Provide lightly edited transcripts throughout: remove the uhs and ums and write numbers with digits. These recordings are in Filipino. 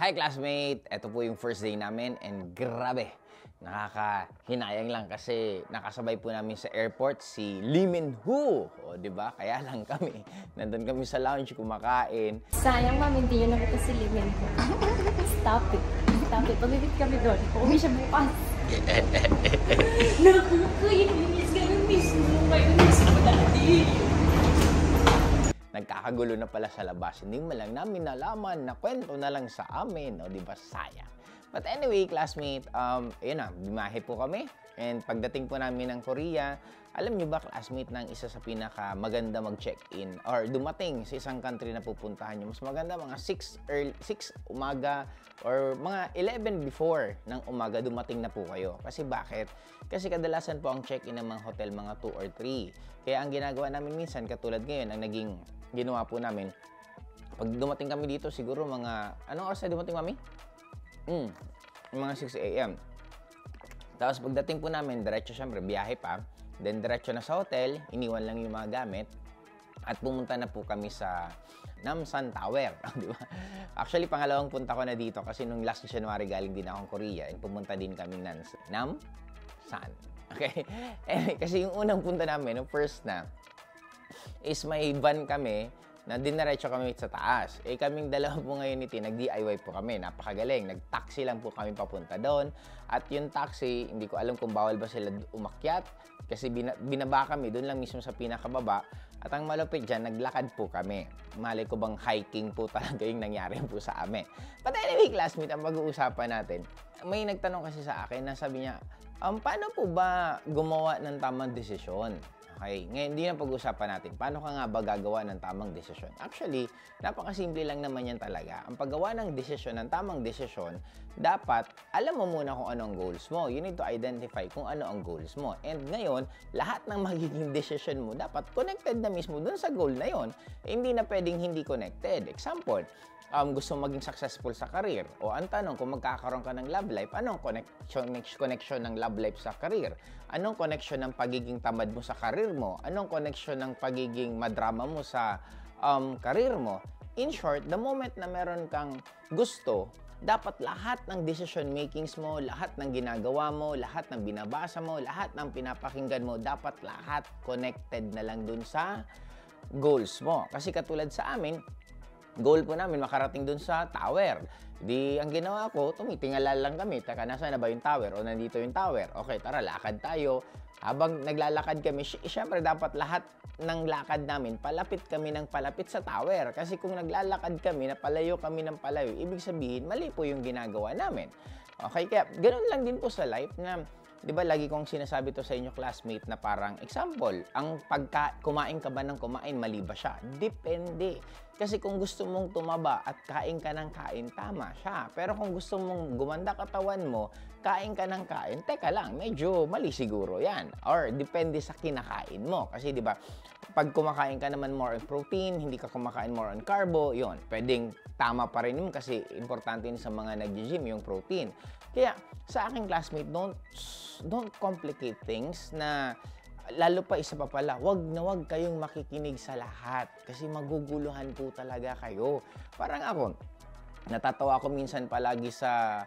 Hi classmate! Ito po yung first day namin and grabe, nakakahinayang lang kasi nakasabay po namin sa airport si Lee Min-ho. O, di ba? Kaya lang kami, nandun kami sa lounge kumakain. Sayang, ma'am, hindi yun ako pasilimin ko. Stop it. Stop it. Pamibit kami doon. Uuwi siya bukas. Nakakainis ka ng mismo. Kayo mismo dati. Nagkakagulo na pala sa labas. Hindi mo lang namin nalaman na kwento na lang sa amin. O, di ba? Sayang. But anyway, classmate, yun na, bimahe po kami. And pagdating po namin ng Korea, alam nyo ba, classmate, ng isa sa pinaka maganda mag-check-in or dumating sa isang country na pupuntahan nyo, mas maganda mga 6 umaga or mga 11 before ng umaga dumating na po kayo. Kasi bakit? Kasi kadalasan po ang check-in ng mga hotel mga 2 or 3. Kaya ang ginagawa namin minsan, katulad ngayon, ang naging ginawa po namin, pag dumating kami dito, siguro mga, anong oras na dumating, mami? Mga 6 a.m. Tapos pagdating po namin, diretso syempre, biyahe pa. Then diretso na sa hotel, iniwan lang yung mga gamit. At pumunta na po kami sa Namsan Tower. Di ba? Actually, pangalawang punta ko na dito kasi nung last January galing din akong Korea. And pumunta din kami ng Namsan. Okay? Kasi yung unang punta namin, yung first na, is may van kami na dinaretso kami sa taas. Kaming dalawa po ngayon niti, nag-DIY po kami. Napakagaling. Nag-taxi lang po kami papunta doon. At yung taxi, hindi ko alam kung bawal ba sila umakyat. Kasi binaba kami doon lang mismo sa pinakababa. At ang malupit dyan, naglakad po kami. Malay ko bang hiking po talaga yung nangyari po sa amin. But anyway, classmate, ang pag-uusapan natin, may nagtanong kasi sa akin na sabi niya, paano po ba gumawa ng tamang desisyon? Okay, ngayon hindi na pag-usapan natin. Paano ka nga ba gagawa ng tamang desisyon? Actually, napakasimple lang naman yan talaga. Ang paggawa ng desisyon, ng tamang desisyon, dapat alam mo muna kung ano ang goals mo. You need to identify kung ano ang goals mo. And ngayon, lahat ng magiging desisyon mo, dapat connected na mismo dun sa goal na yon. Hindi na pwedeng hindi connected. Example, gusto maging successful sa career. O ang tanong, kung magkakaroon ka ng love life, anong connection ng love life sa career? Anong connection ng pagiging tamad mo sa career mo? Anong connection ng pagiging madrama mo sa career mo? In short, the moment na meron kang gusto, dapat lahat ng decision makings mo, lahat ng ginagawa mo, lahat ng binabasa mo, lahat ng pinapakinggan mo, dapat lahat connected na lang dun sa goals mo. Kasi katulad sa amin, goal po namin makarating dun sa tower. Di, ang ginawa ko, tumitingala lang kami. Teka, nasa na ba yung tower? O nandito yung tower? Okay, tara, lakad tayo. Habang naglalakad kami, syempre dapat lahat ng lakad namin, palapit kami ng palapit sa tower. Kasi kung naglalakad kami, napalayo kami ng palayo, ibig sabihin, mali po yung ginagawa namin. Okay, kaya ganoon lang din po sa life na, di ba, lagi kong sinasabi to sa inyo, classmate, na parang, example, ang kumain ka ba ng kumain, mali ba siya? Depende. Kasi kung gusto mong tumaba at kain ka ng kain, tama siya. Pero kung gusto mong gumanda katawan mo, kain ka ng kain, teka lang, medyo mali siguro yan. Or depende sa kinakain mo. Kasi di ba, pag kumakain ka naman more on protein, hindi ka kumakain more on carbo, yon, pwedeng tama pa rin yun kasi importante sa mga nag-gym yung protein. Kaya sa aking classmate, don't complicate things na lalo pa isa pa pala, wag kayong makikinig sa lahat kasi maguguluhan po talaga kayo. Parang ako, natatawa ako minsan palagi sa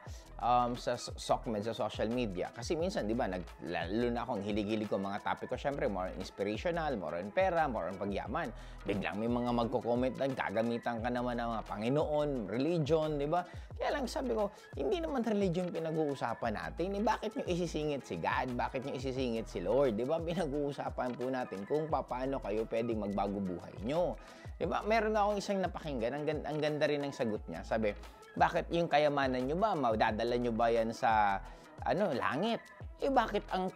SOCMED, sa social media. Kasi minsan, di ba, lalo na akong hilig-hilig ko mga topic ko, syempre, more on inspirational, more on pera, more on pagyaman. Biglang may mga magko-comment na gagamitan ka naman ng mga Panginoon, religion, di ba? Kaya lang sabi ko, hindi naman religion pinag-uusapan natin. Bakit nyo isisingit si God? Bakit nyo isisingit si Lord? Di ba? Pinag-uusapan po natin kung paano kayo pwedeng magbago buhay nyo. Di ba? Meron akong isang napakinggan, ang ganda rin ng sagot niya. Sabi, bakit yung kayamanan nyo ba, madadala nyo ba yan sa langit? Bakit ang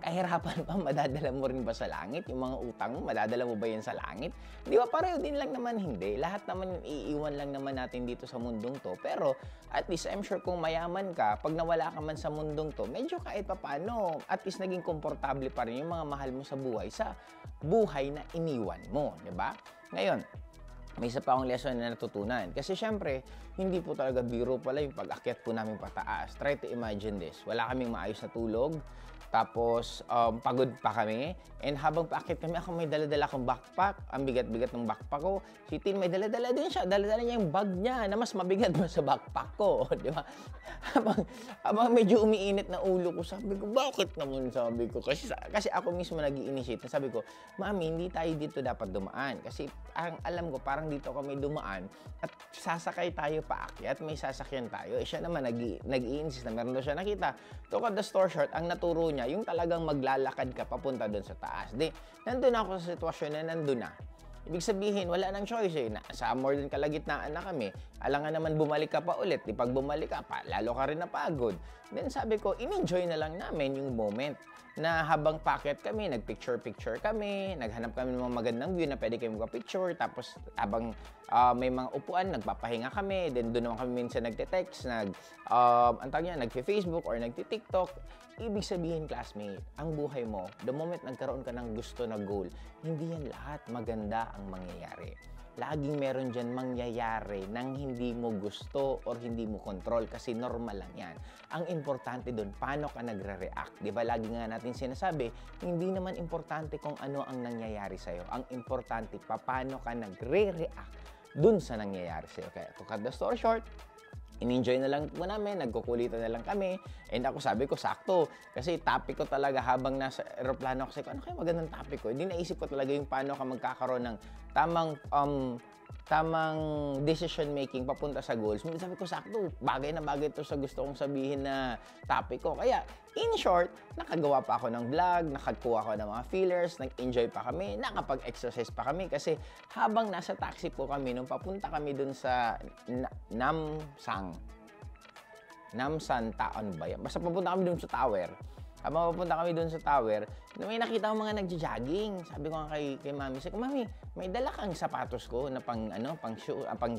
kahirapan pa, madadala mo rin ba sa langit? Yung mga utang mo, madadala mo ba yan sa langit? Di ba, pareho din lang naman hindi. Lahat naman iiwan lang naman natin dito sa mundong to. Pero at least I'm sure kung mayaman ka, pag nawala ka man sa mundong to, medyo kahit pa paano, at least naging komportable pa rin yung mga mahal mo sa buhay na iniwan mo. Di ba? Ngayon, may isa pa akong lesson na natutunan. Kasi syempre, hindi po talaga biro pala yung pag-akyat po namin pataas. Try to imagine this. Wala kaming maayos na tulog. Tapos, pagod pa kami. And habang paakyat kami, ako may dala-dala akong backpack. Ang bigat-bigat ng backpack ko. Si Tin may dala-dala din siya. Dala-dala niya yung bag niya na mas mabigat pa sa backpack ko. Di ba? Habang medyo umiinit na ulo ko, sabi ko, bakit naman? Sabi ko, kasi ako mismo nag-i-initiate. Sabi ko, Mami, hindi tayo dito dapat dumaan. Kasi ang alam ko, parang dito kami dumaan at sasakay tayo paakyat, may sasakyan tayo. Eh, siya naman nag-i-insist na meron daw siya nakita. To cut the story short, ang naturo niya, yung talagang maglalakad ka papunta doon sa taas. Di, nandun ako sa sitwasyon na nandun na. Ibig sabihin, wala nang choice eh. Sa more than kalagitnaan na kami. Alangan naman bumalik ka pa ulit. Di pag bumalik ka pa, lalo ka rin napagod. Then sabi ko, in-enjoy na lang namin yung moment na habang packet kami, nag-picture-picture kami, naghanap kami ng mga magandang view na pwede kami magpa-picture. Tapos habang may mga upuan, nagpapahinga kami. Then doon naman kami minsan nagte-text, nagfe-Facebook or nagte-TikTok. Ibig sabihin, classmate, ang buhay mo, the moment nagkaroon ka ng gusto na goal, hindi yan lahat maganda ang mangyayari. Laging meron dyan mangyayari nang hindi mo gusto or hindi mo control kasi normal lang yan. Ang importante doon, paano ka nagre-react? Di ba lagi nga natin sinasabi, hindi naman importante kung ano ang nangyayari sa'yo. Ang importante, paano ka nagre-react dun sa nangyayari sa'yo. Kaya to cut the story short, in-enjoy na lang po namin, nagkukulitan na lang kami. And ako sabi ko, sakto. Kasi topic ko talaga habang nasa aeroplano ako, ano kayo magandang topic ko? Hindi naisip ko talaga yung paano ka magkakaroon ng tamang decision making papunta sa goals. Sabi ko, sakto, bagay na bagay ito sa gusto kong sabihin na topic ko. Kaya, in short, nakagawa pa ako ng vlog, nakakuha ako ng mga feelers, nag-enjoy pa kami, nakapag-exercise pa kami. Kasi habang nasa taxi po kami, nung papunta kami dun sa Namsan Taon ba yan? Basta papunta kami dun sa tower. Habang papunta kami dun sa tower, may nakita akong mga nagja-jogging. Sabi ko nga kay Mami, sabi ko, Mami, may dala kang sapatos ko na pang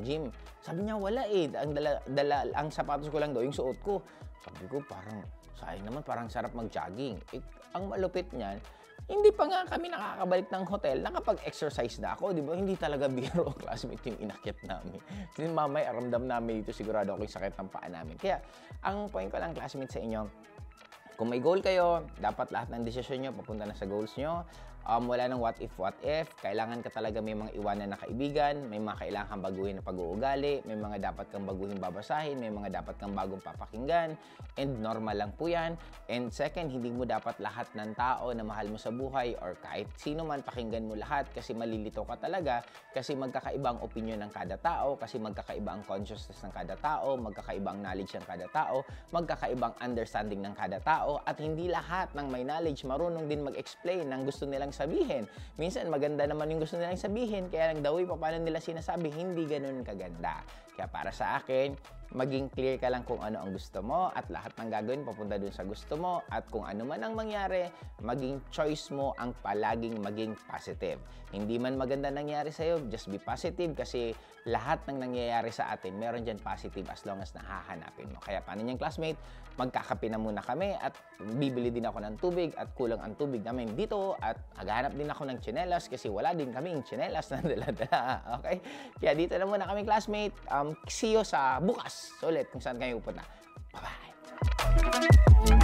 gym. Sabi niya, wala eh. Ang sapatos ko lang daw, yung suot ko. Sabi ko, parang, sayang naman, parang sarap mag-jogging. Ang malupit niyan, hindi pa nga kami nakakabalik ng hotel, nakapag-exercise na ako, di ba? Hindi talaga biro, classmate, yung inakyat namin. Kasi mamay, aramdam namin dito, sigurado ako yung sakit ng paa namin. Kaya, ang point ko lang, classmate, sa inyo, kung may goal kayo, dapat lahat ng desisyon nyo papunta na sa goals nyo. Wala nang what if. Kailangan ka talaga may mga iwanan na kaibigan, may mga kailangan kang baguhin na pag-uugali, may mga dapat kang baguhin babasahin, may mga dapat kang bagong papakinggan, and normal lang po yan. And second, hindi mo dapat lahat ng tao na mahal mo sa buhay or kahit sino man pakinggan mo lahat kasi malilito ka talaga kasi magkakaibang opinion ng kada tao, kasi magkakaibang consciousness ng kada tao, magkakaibang knowledge ng kada tao, magkakaibang understanding ng kada tao, at hindi lahat ng may knowledge marunong din mag-explain ng gusto nilang sabihin. Minsan, maganda naman yung gusto nilang sabihin, kaya lang daw paano nila sinasabi, hindi ganun kaganda. Kaya para sa akin, maging clear ka lang kung ano ang gusto mo at lahat ng gagawin papunta dun sa gusto mo, at kung ano man ang mangyari, maging choice mo ang palaging maging positive. Hindi man maganda nangyari sa'yo, just be positive kasi lahat ng nangyayari sa atin, meron dyan positive as long as nahahanapin mo. Kaya paano niyang classmate, magkakape na muna kami at bibili din ako ng tubig at kulang ang tubig namin dito at maghanap din ako ng tsinelas kasi wala din kaming tsinelas na dala-dala. Okay? Kaya dito na muna kami, classmate. See you sa bukas ulit kung saan kayo pupunta. Bye-bye!